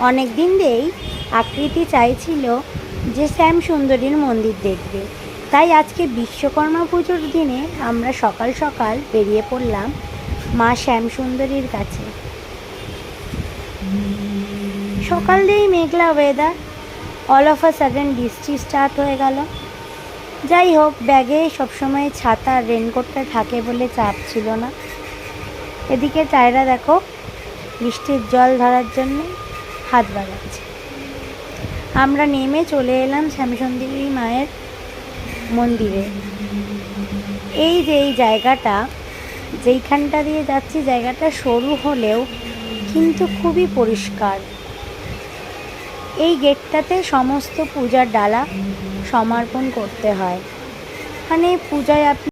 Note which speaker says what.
Speaker 1: অনেক দিন ধরেই আকৃতি চাইছিল যে শ্যামসুন্দরীর মন্দির দেখবে, তাই আজকে বিশ্বকর্মা পুজোর দিনে আমরা সকাল সকাল বেরিয়ে পড়লাম মা শ্যামসুন্দরীর কাছে। সকাল দিয়েই মেঘলা weather, all of a sudden বৃষ্টি স্টার্ট হয়ে গেল। যাই হোক, ব্যাগে সবসময় ছাতা আর রেনকোটটা থাকে বলে চাপ ছিল না। এদিকে টায়রা দেখো বৃষ্টির জল ধরার জন্য হাত বাড়াচ্ছে। আমরা নেমে চলে এলাম শ্যামসুন্দরী মায়ের মন্দিরে। এই যে এই জায়গাটা, যেইখানটা দিয়ে যাচ্ছি, জায়গাটা সরু হলেও কিন্তু খুবই পরিষ্কার। এই গেটটাতে সমস্ত পূজার ডালা সমর্পণ করতে হয়। মানে পূজায় আপনি